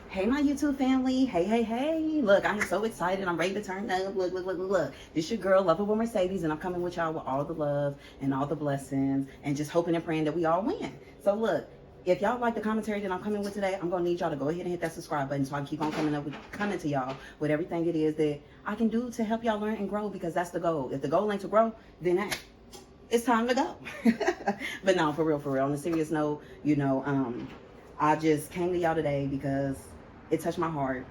Hey, my YouTube family. Hey, hey, hey. Look, I'm so excited. I'm ready to turn up. Look, look, look, look, look. This your girl, Lovable Mercedes, and I'm coming with y'all with all the love and all the blessings and just hoping and praying that we all win. So, look, if y'all like the commentary that I'm coming with today, I'm going to need y'all to go ahead and hit that subscribe button so I can keep on coming to y'all with everything it is that I can do to help y'all learn and grow, because that's the goal. If the goal ain't to grow, then hey, it's time to go. But no, for real, on a serious note, I just came to y'all today because it touched my heart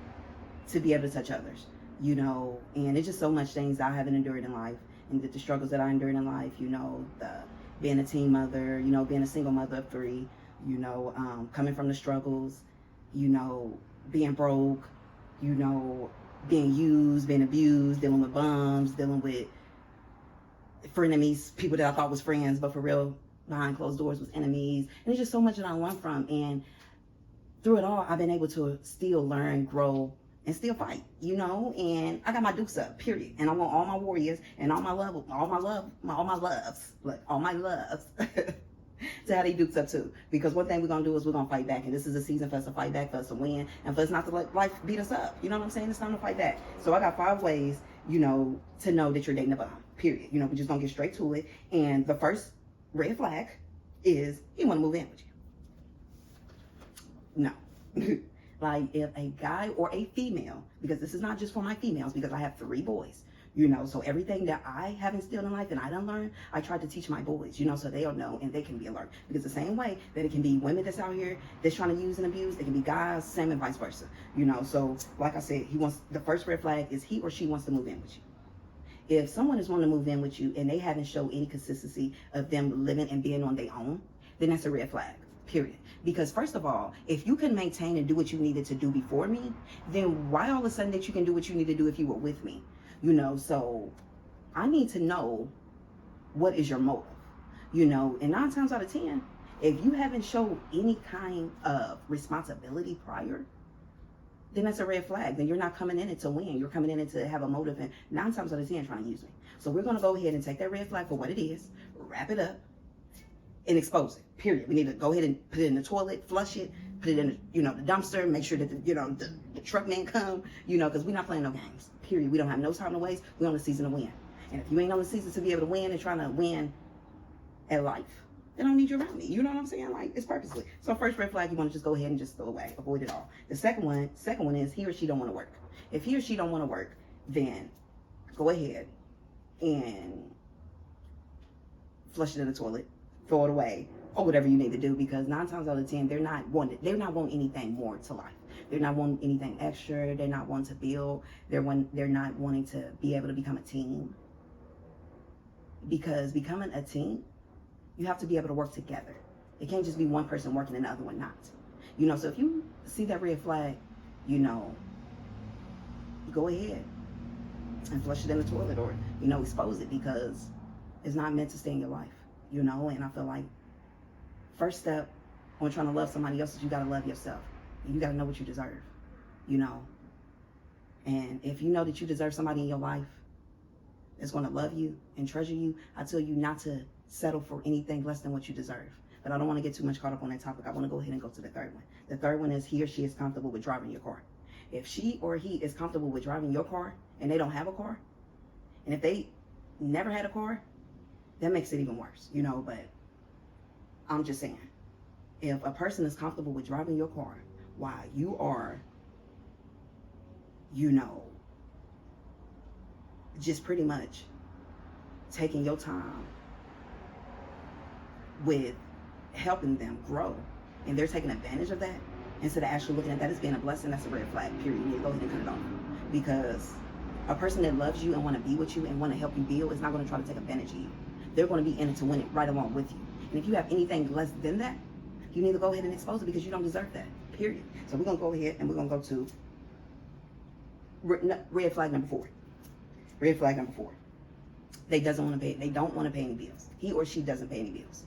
to be able to touch others, and it's just so much things that I haven't endured in life, and the struggles that I endured in life, the being a teen mother, being a single mother of three, coming from the struggles, being broke, being used, being abused, dealing with bums, dealing with frenemies, people that I thought was friends, but for real, behind closed doors was enemies. And it's just so much that I learned from. And through it all, I've been able to still learn, grow, and still fight, and I got my dukes up, period. And I want all my warriors and all my loves to have these dukes up too. Because one thing we're gonna do is we're gonna fight back. And this is a season for us to fight back, for us to win, and for us not to let life beat us up. You know what I'm saying? It's time to fight back. So I got 5 ways, to know that you're dating a bum. Period. We're just gonna get straight to it. And the first red flag is he wanna move in with you. No. Like, if a guy or a female, because this is not just for my females, because I have 3 boys, so everything that I have instilled in life and I done learned, I tried to teach my boys, so they'll know and they can be alert. Because the same way that it can be women that's out here that's trying to use and abuse, it can be guys, same and vice versa. So like I said, the first red flag is he or she wants to move in with you. If someone is wanting to move in with you and they haven't shown any consistency of them living and being on their own, then that's a red flag, period. Because first of all, if you can maintain and do what you needed to do before me, then why all of a sudden that you can do what you need to do if you were with me? So I need to know what is your motive, and 9 times out of 10, if you haven't shown any kind of responsibility prior, then that's a red flag. Then you're not coming in it to win. You're coming in it to have a motive, and 9 times out of 10 trying to use me. So we're going to go ahead and take that red flag for what it is, wrap it up, and expose it, period. We need to go ahead and put it in the toilet, flush it, put it in the dumpster, make sure that the truck man come, because we're not playing no games, period. We don't have no time to waste. We're on the season to win. And if you ain't on the season to be able to win and trying to win at life, they don't need you around me. You know what I'm saying? Like, it's purposely. So first red flag, you want to just go ahead and just throw away, avoid it all. The second one is he or she don't want to work. If he or she don't want to work, then go ahead and flush it in the toilet, throw it away, or whatever you need to do, because 9 times out of 10, they're not wanting anything more to life. They're not wanting anything extra. They're not wanting to build. They're not wanting to be able to become a team. Because becoming a team, you have to be able to work together. It can't just be one person working and the other one not. So if you see that red flag, go ahead and flush it in the toilet, or, expose it, because it's not meant to stay in your life, and I feel like first step on trying to love somebody else is you got to love yourself. You got to know what you deserve, and if you know that you deserve somebody in your life that's going to love you and treasure you, I tell you not to settle for anything less than what you deserve. But I don't want to get too much caught up on that topic. I want to go ahead and go to the third one. The third one is he or she is comfortable with driving your car. If she or he is comfortable with driving your car and they don't have a car, and if they never had a car, that makes it even worse, but I'm just saying, if a person is comfortable with driving your car while you are, just pretty much taking your time with helping them grow, and they're taking advantage of that instead of actually looking at that as being a blessing, that's a red flag, period. You need to go ahead and cut it off. Because a person that loves you and want to be with you and want to help you build is not going to try to take advantage of you. They're going to be in it to win it right along with you. And if you have anything less than that, you need to go ahead and expose it, because you don't deserve that, period. So we're going to go ahead and we're going to go to red flag number 4. Red flag number 4. They don't want to pay any bills. He or she doesn't pay any bills.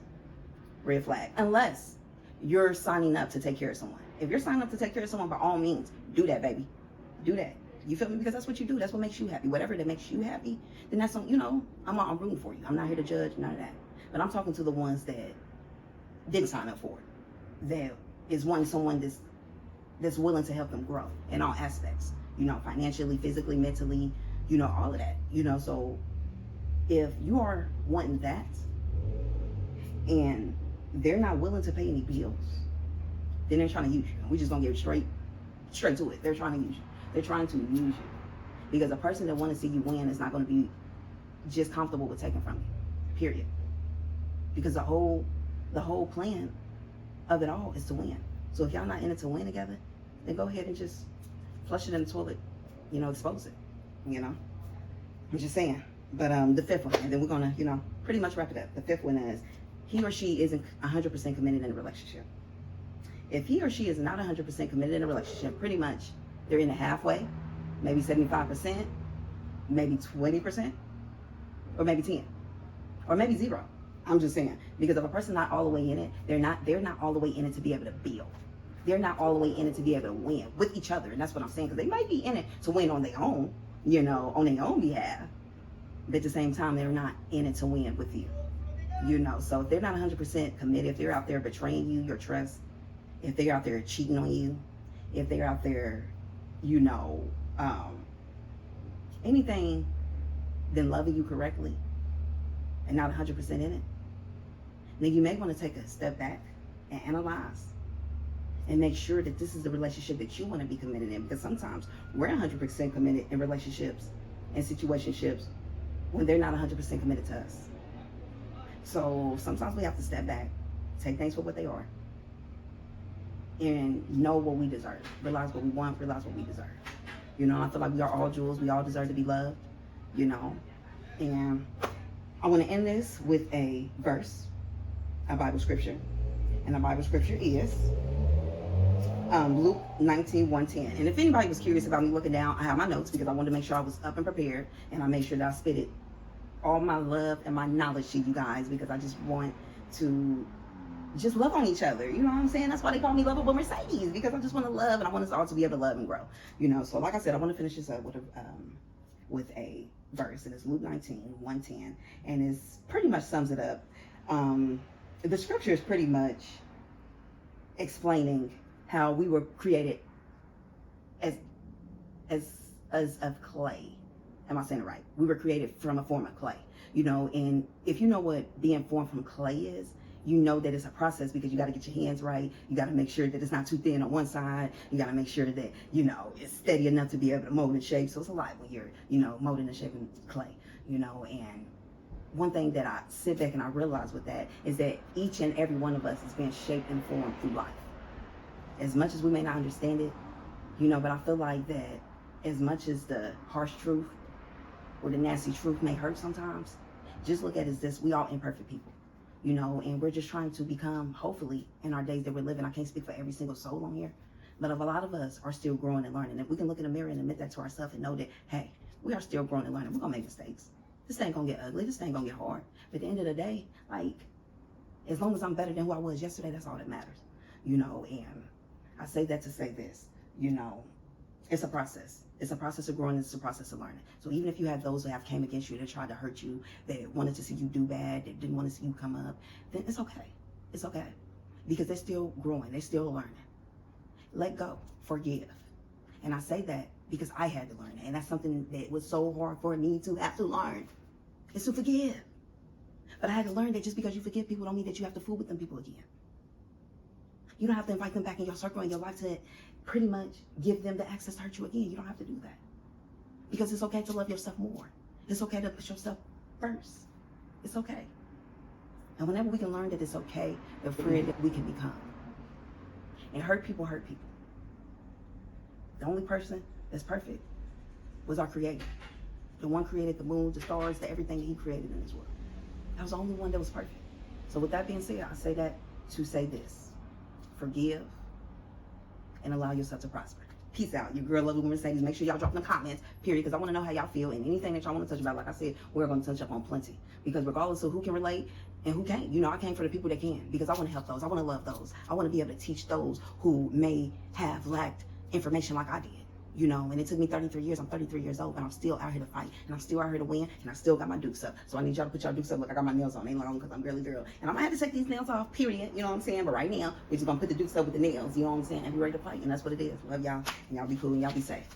Red flag. Unless you're signing up to take care of someone. If you're signing up to take care of someone, by all means, do that, baby. Do that. You feel me? Because that's what you do. That's what makes you happy. Whatever that makes you happy, then that's I'm rooting for you. I'm not here to judge, none of that. But I'm talking to the ones that didn't sign up for it. That is wanting someone that's that's willing to help them grow in all aspects, financially, physically, mentally, all of that, so if you are wanting that and they're not willing to pay any bills, then they're trying to use you. We just gonna get straight to it. They're trying to use you. They're trying to use you. Because a person that want to see you win is not going to be just comfortable with taking from you. Period. Because the whole plan of it all is to win. So if y'all not in it to win together, then go ahead and just flush it in the toilet, expose it. I'm just saying. But the fifth one, and then we're gonna, pretty much wrap it up. The fifth one is he or she isn't 100% committed in a relationship. If he or she is not 100% committed in a relationship, pretty much they're in the halfway, maybe 75%, maybe 20%, or maybe 10, or maybe 0. I'm just saying, because if a person's not all the way in it, they're not all the way in it to be able to build. They're not all the way in it to be able to win with each other, and that's what I'm saying. Because they might be in it to win on their own, on their own behalf, but at the same time, they're not in it to win with you, So if they're not 100% committed, if they're out there betraying you, your trust, if they're out there cheating on you, if they're out there, anything than loving you correctly and not 100% in it, then you may want to take a step back and analyze and make sure that this is the relationship that you want to be committed in. Because sometimes we're 100% committed in relationships and situationships when they're not 100% committed to us. So sometimes we have to step back, take things for what they are, and know what we deserve. Realize what we want, realize what we deserve. I feel like we are all jewels. We all deserve to be loved, And I want to end this with a verse, a Bible scripture. And the Bible scripture is Luke 19:1-10. And if anybody was curious about me looking down, I have my notes because I wanted to make sure I was up and prepared. And I made sure that I spitted all my love and my knowledge to you guys, because I just want to just love on each other. You know what I'm saying? That's why they call me Lovable Mercedes, because I just want to love, and I want us all to be able to love and grow. So like I said, I want to finish this up with a verse, and it's Luke 19:1-10, and it's pretty much sums it up. The scripture is pretty much explaining how we were created as of clay. Am I saying it right? We were created from a form of clay. And if you know what being formed from clay is, that it's a process, because you got to get your hands right. You got to make sure that it's not too thin on one side. You got to make sure that, it's steady enough to be able to mold and shape. So it's a lot when you're, molding and shaping clay, and one thing that I sit back and I realize with that is that each and every one of us is being shaped and formed through life. As much as we may not understand it, but I feel like that as much as the harsh truth or the nasty truth may hurt sometimes, just look at it as this: we all imperfect people. And we're just trying to become, hopefully, in our days that we're living. I can't speak for every single soul on here, but a lot of us are still growing and learning. If we can look in the mirror and admit that to ourselves and know that, hey, we are still growing and learning. We're going to make mistakes. This ain't going to get ugly. This ain't going to get hard. But at the end of the day, as long as I'm better than who I was yesterday, that's all that matters. And I say that to say this, it's a process. It's a process of growing. It's a process of learning. So even if you have those that have came against you, that tried to hurt you, that wanted to see you do bad, that didn't want to see you come up, then it's okay. It's okay. Because they're still growing. They're still learning. Let go. Forgive. And I say that because I had to learn it. And that's something that was so hard for me to have to learn, is to forgive. But I had to learn that just because you forgive people don't mean that you have to fool with them people again. You don't have to invite them back in your circle in your life to pretty much give them the access to hurt you again. You don't have to do that. Because it's okay to love yourself more. It's okay to put yourself first. It's okay. And whenever we can learn that it's okay, the freer that we can become. And hurt people hurt people. The only person that's perfect was our Creator. The one created the moon, the stars, everything that He created in this world. That was the only one that was perfect. So with that being said, I say that to say this: forgive and allow yourself to prosper. Peace out. Your girl, Lovable Mercedes. Make sure y'all drop in the comments, period, because I want to know how y'all feel, and anything that y'all want to touch about. Like I said, we're going to touch up on plenty, because regardless of who can relate and who can't, I came for the people that can, because I want to help those. I want to love those. I want to be able to teach those who may have lacked information like I did. You know, and it took me 33 years. I'm 33 years old, and I'm still out here to fight, and I'm still out here to win, and I still got my dukes up. So I need y'all to put y'all dukes up. Look, I got my nails on. Ain't long because I'm girly girl. And I'm gonna have to take these nails off, period. You know what I'm saying? But right now, we're just gonna put the dukes up with the nails. You know what I'm saying? And be ready to fight. And that's what it is. Love y'all. And y'all be cool and y'all be safe.